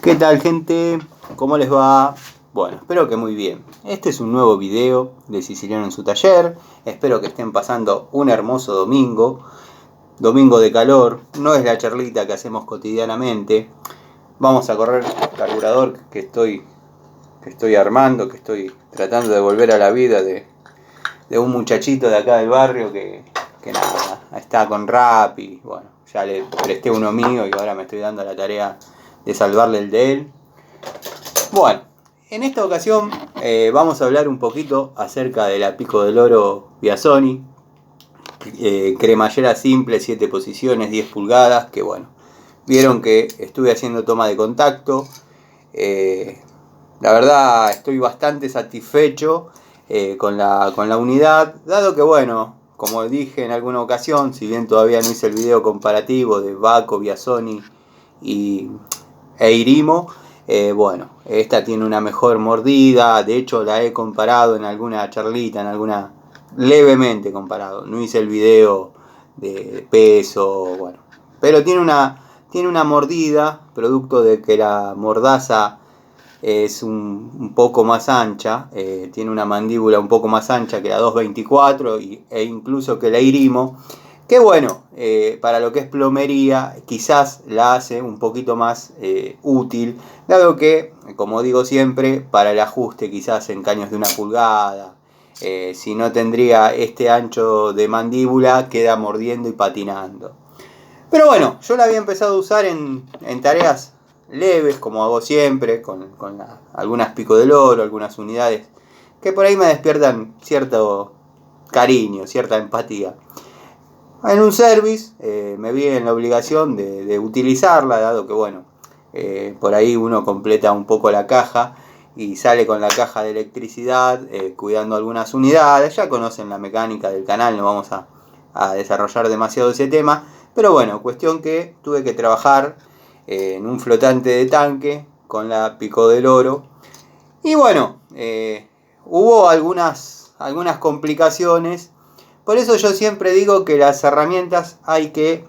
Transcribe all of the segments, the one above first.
¿Qué tal, gente? ¿Cómo les va? Bueno, espero que muy bien. Este es un nuevo video de Siciliano en su taller. Espero que estén pasando un hermoso domingo. Domingo de calor. No es la charlita que hacemos cotidianamente. Vamos a correr el carburador que estoy armando, que estoy tratando de volver a la vida de un muchachito de acá del barrio que nada, está con Rappi. Bueno, ya le presté uno mío y ahora me estoy dando la tarea de salvarle el de él. Bueno, en esta ocasión vamos a hablar un poquito acerca de la Pico del Oro Biasoni, cremallera simple, 7 posiciones, 10 pulgadas, que bueno, vieron que estuve haciendo toma de contacto. La verdad estoy bastante satisfecho con la unidad, dado que bueno, como dije en alguna ocasión, si bien todavía no hice el video comparativo de Baco, Biasoni e Irimo, bueno, esta tiene una mejor mordida. De hecho la he comparado en alguna charlita, levemente comparado, no hice el video de peso, bueno, pero tiene una mordida, producto de que la mordaza es un poco más ancha, tiene una mandíbula un poco más ancha que la 224 e incluso que la Irimo, que bueno, para lo que es plomería quizás la hace un poquito más útil, dado que, como digo siempre, para el ajuste quizás en caños de 1 pulgada, si no tendría este ancho de mandíbula, queda mordiendo y patinando. Pero bueno, yo la había empezado a usar en tareas leves, como hago siempre, con algunas Pico del Oro, algunas unidades que por ahí me despiertan cierto cariño, cierta empatía. En un service me vi en la obligación de utilizarla, dado que bueno, por ahí uno completa un poco la caja y sale con la caja de electricidad, cuidando algunas unidades. Ya conocen la mecánica del canal, no vamos a desarrollar demasiado ese tema, pero bueno, cuestión que tuve que trabajar en un flotante de tanque con la Pico del Oro y bueno, hubo algunas complicaciones. Por eso yo siempre digo que las herramientas hay que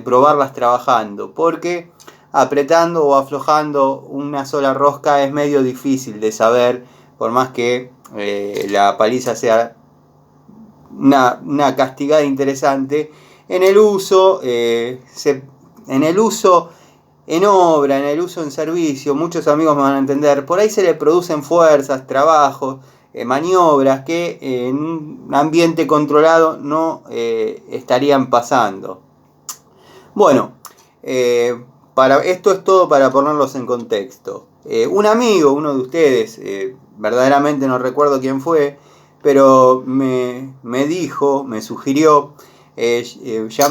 probarlas trabajando, porque apretando o aflojando una sola rosca es medio difícil de saber, por más que la paliza sea una castigada interesante. En el uso, en obra, en el uso en servicio, muchos amigos me van a entender, por ahí se le producen fuerzas, trabajos, maniobras que en un ambiente controlado no estarían pasando. Bueno, esto es todo para ponerlos en contexto. Un amigo, uno de ustedes, verdaderamente no recuerdo quién fue, pero me dijo, me sugirió,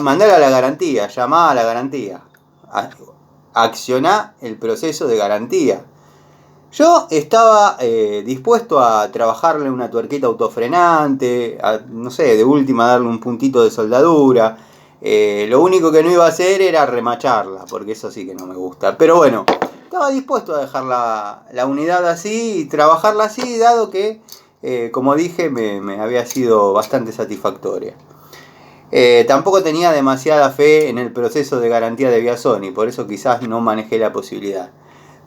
mandar a la garantía, llamá a la garantía, accioná el proceso de garantía. Yo estaba dispuesto a trabajarle una tuerquita autofrenante, no sé, de última darle un puntito de soldadura. Lo único que no iba a hacer era remacharla, porque eso sí que no me gusta. Pero bueno, estaba dispuesto a dejar la unidad así y trabajarla así, dado que, como dije, me había sido bastante satisfactoria. Tampoco tenía demasiada fe en el proceso de garantía de Biasoni, por eso quizás no manejé la posibilidad.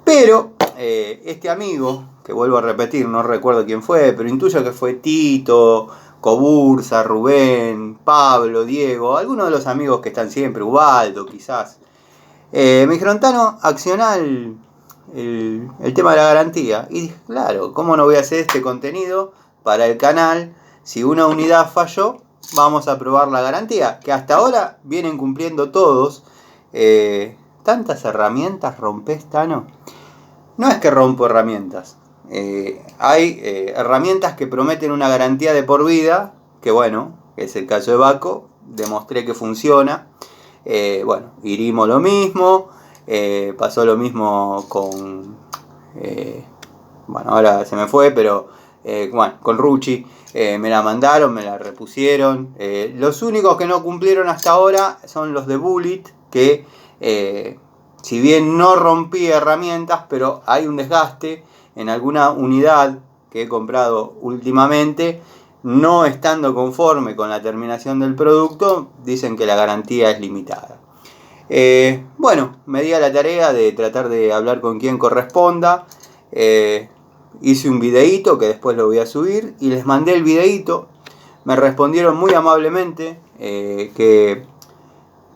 Pero este amigo, que vuelvo a repetir, no recuerdo quién fue, pero intuyo que fue Tito, Cobursa, Rubén, Pablo, Diego, algunos de los amigos que están siempre, Ubaldo quizás, me dijeron: Tano, accioná el tema de la garantía. Y dije, claro, ¿cómo no voy a hacer este contenido para el canal? Si una unidad falló, vamos a probar la garantía, que hasta ahora vienen cumpliendo todos. ¿Tantas herramientas rompes, Tano? No es que rompo herramientas. Hay herramientas que prometen una garantía de por vida, que bueno, es el caso de Baco, demostré que funciona. Bueno, Irimo lo mismo, pasó lo mismo con, bueno, ahora se me fue, pero bueno, con Rucci, me la mandaron, me la repusieron. Los únicos que no cumplieron hasta ahora son los de Bullet, que si bien no rompí herramientas, pero hay un desgaste en alguna unidad que he comprado últimamente. No estando conforme con la terminación del producto, dicen que la garantía es limitada. Bueno, me di a la tarea de tratar de hablar con quien corresponda. Hice un videíto que después lo voy a subir y les mandé el videíto. Me respondieron muy amablemente que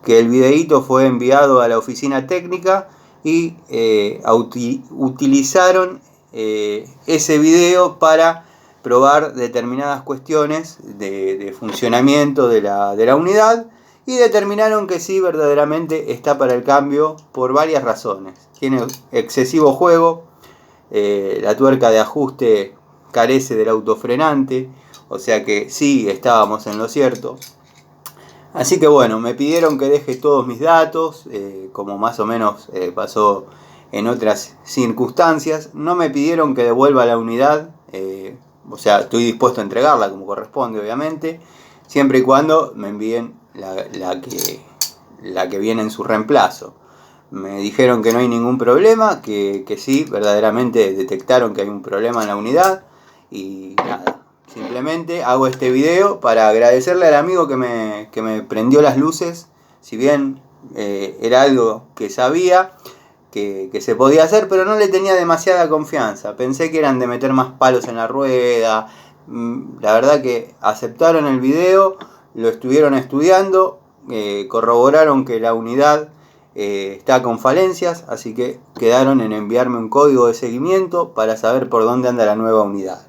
el videíto fue enviado a la oficina técnica y utilizaron ese video para probar determinadas cuestiones de funcionamiento de la unidad, y determinaron que sí, verdaderamente está para el cambio por varias razones. Tiene excesivo juego, la tuerca de ajuste carece del autofrenante, o sea que sí, estábamos en lo cierto. Así que bueno, me pidieron que deje todos mis datos, como más o menos pasó en otras circunstancias. No me pidieron que devuelva la unidad, o sea, estoy dispuesto a entregarla como corresponde, obviamente, siempre y cuando me envíen la que viene en su reemplazo. Me dijeron que no hay ningún problema, que sí, verdaderamente detectaron que hay un problema en la unidad, y nada. Simplemente hago este video para agradecerle al amigo que me prendió las luces. Si bien era algo que sabía que se podía hacer, pero no le tenía demasiada confianza. Pensé que eran de meter más palos en la rueda. La verdad que aceptaron el video, lo estuvieron estudiando, corroboraron que la unidad está con falencias, así que quedaron en enviarme un código de seguimiento para saber por dónde anda la nueva unidad.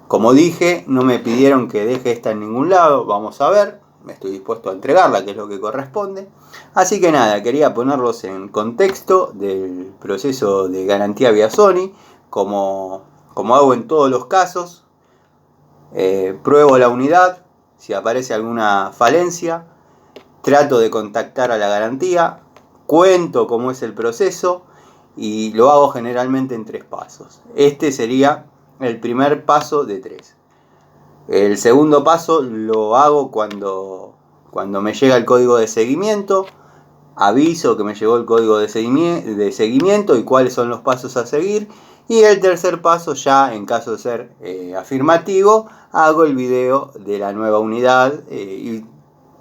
Como dije, no me pidieron que deje esta en ningún lado, vamos a ver, estoy dispuesto a entregarla, que es lo que corresponde. Así que nada, quería ponerlos en contexto del proceso de garantía Biasoni, como hago en todos los casos. Pruebo la unidad, si aparece alguna falencia, trato de contactar a la garantía, cuento cómo es el proceso y lo hago generalmente en 3 pasos. Este sería el primer paso de 3. El segundo paso lo hago cuando me llega el código de seguimiento. Aviso que me llegó el código de seguimiento y cuáles son los pasos a seguir. Y el tercer paso, ya en caso de ser afirmativo, hago el video de la nueva unidad y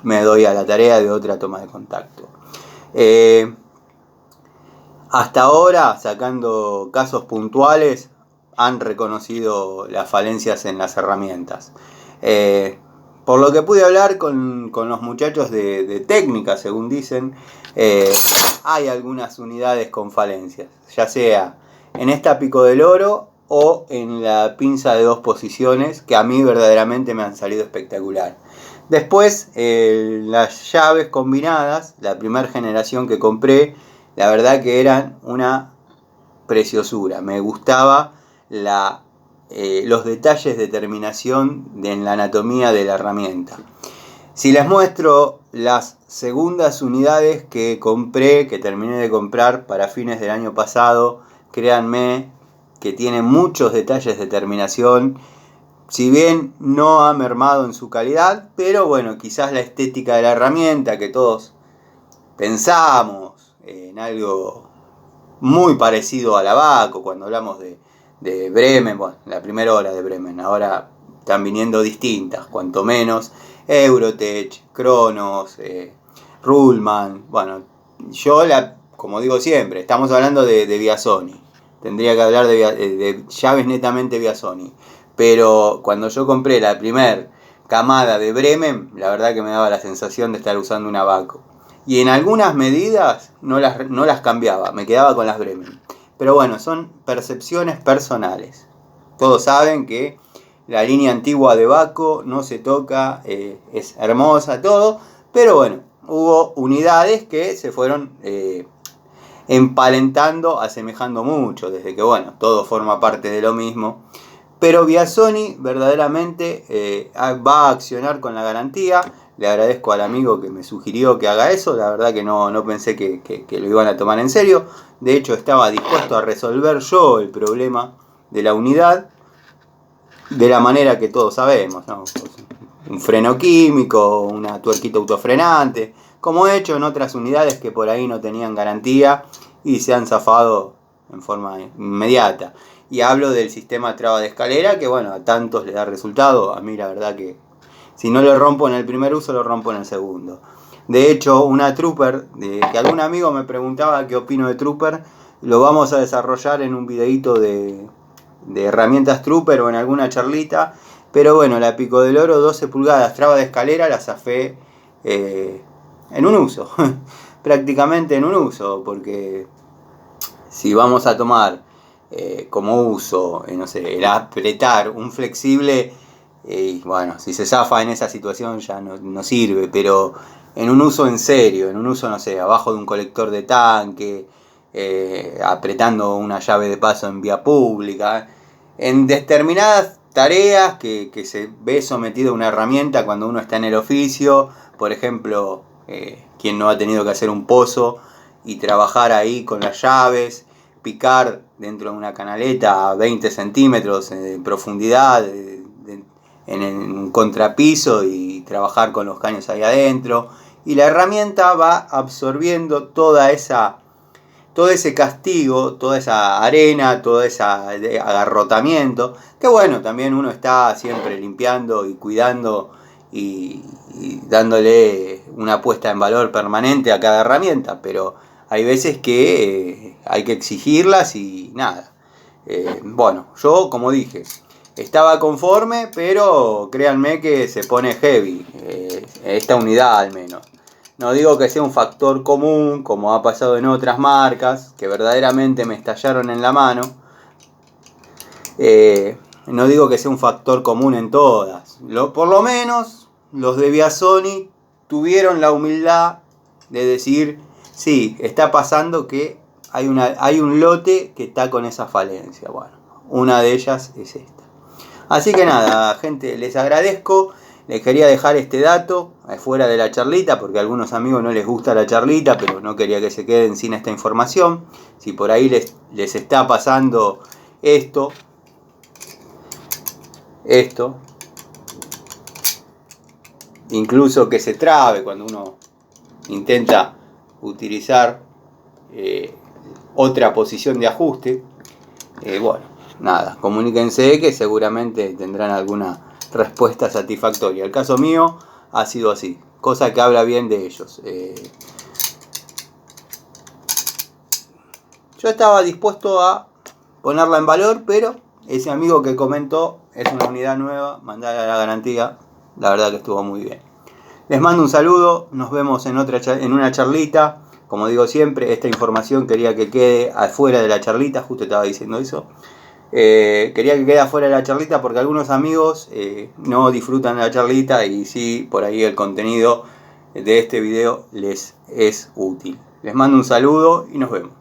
me doy a la tarea de otra toma de contacto. Hasta ahora, sacando casos puntuales, han reconocido las falencias en las herramientas. Por lo que pude hablar con los muchachos de técnica, según dicen, hay algunas unidades con falencias, ya sea en esta pico del oro o en la pinza de 2 posiciones, que a mí verdaderamente me han salido espectacular. Después, las llaves combinadas, la primera generación que compré, la verdad que eran una preciosura. Me gustaba los detalles de terminación en la anatomía de la herramienta. Si les muestro las segundas unidades que compré, que terminé de comprar para fines del año pasado, créanme que tienen muchos detalles de terminación. Si bien no ha mermado en su calidad, pero bueno, quizás la estética de la herramienta, que todos pensamos en algo muy parecido a la Baco cuando hablamos de Bremen, bueno, la primera hora de Bremen, ahora están viniendo distintas, cuanto menos, Eurotech, Kronos, Ruhlmann, bueno, como digo siempre, estamos hablando de Biasoni, tendría que hablar de llaves netamente Biasoni, pero cuando yo compré la primera camada de Bremen, la verdad que me daba la sensación de estar usando una Baco. Y en algunas medidas no las cambiaba, me quedaba con las Bremen. Pero bueno, son percepciones personales. Todos saben que la línea antigua de Baco no se toca, es hermosa, todo. Pero bueno, hubo unidades que se fueron empalentando, asemejando mucho, desde que bueno, todo forma parte de lo mismo. Pero Biasoni verdaderamente va a accionar con la garantía. Le agradezco al amigo que me sugirió que haga eso. La verdad que no pensé que lo iban a tomar en serio. De hecho, estaba dispuesto a resolver yo el problema de la unidad de la manera que todos sabemos, ¿no? Un freno químico, una tuerquita autofrenante, como he hecho en otras unidades que por ahí no tenían garantía y se han zafado en forma inmediata. Y hablo del sistema traba de escalera, que bueno, a tantos les da resultado. A mí la verdad que si no lo rompo en el primer uso, lo rompo en el segundo. De hecho, una Trooper, que algún amigo me preguntaba qué opino de Trooper, lo vamos a desarrollar en un videito de herramientas Trooper o en alguna charlita. Pero bueno, la Pico del Oro 12 pulgadas, traba de escalera, la zafé en un uso. Prácticamente en un uso, porque si vamos a tomar como uso, no sé, el apretar un flexible, bueno, si se zafa en esa situación ya no sirve, pero en un uso en serio, en un uso, no sé, abajo de un colector de tanque, apretando una llave de paso en vía pública, en determinadas tareas que se ve sometido a una herramienta cuando uno está en el oficio, por ejemplo, quien no ha tenido que hacer un pozo y trabajar ahí con las llaves, picar dentro de una canaleta a 20 centímetros de profundidad, en un contrapiso y trabajar con los caños ahí adentro. Y la herramienta va absorbiendo todo ese castigo, toda esa arena, todo ese agarrotamiento, que bueno, también uno está siempre limpiando y cuidando y dándole una puesta en valor permanente a cada herramienta, pero hay veces que hay que exigirlas y nada. Bueno, yo como dije, estaba conforme, pero créanme que se pone heavy, esta unidad al menos. No digo que sea un factor común, como ha pasado en otras marcas, que verdaderamente me estallaron en la mano. No digo que sea un factor común en todas. Por lo menos los de Biasoni tuvieron la humildad de decir, sí, está pasando que hay un lote que está con esa falencia. Bueno, una de ellas es esta. Así que nada, gente, les agradezco. Les quería dejar este dato fuera de la charlita, porque a algunos amigos no les gusta la charlita, pero no quería que se queden sin esta información. Si por ahí les está pasando esto, incluso que se trabe cuando uno intenta utilizar otra posición de ajuste, bueno, nada, comuníquense que seguramente tendrán alguna respuesta satisfactoria. El caso mío ha sido así, cosa que habla bien de ellos. Yo estaba dispuesto a ponerla en valor, pero ese amigo que comentó es una unidad nueva, mandar a la garantía, la verdad que estuvo muy bien. Les mando un saludo, nos vemos en una charlita. Como digo siempre, esta información quería que quede afuera de la charlita, justo estaba diciendo eso. Quería que quede afuera de la charlita porque algunos amigos no disfrutan de la charlita y sí, por ahí el contenido de este video les es útil. Les mando un saludo y nos vemos.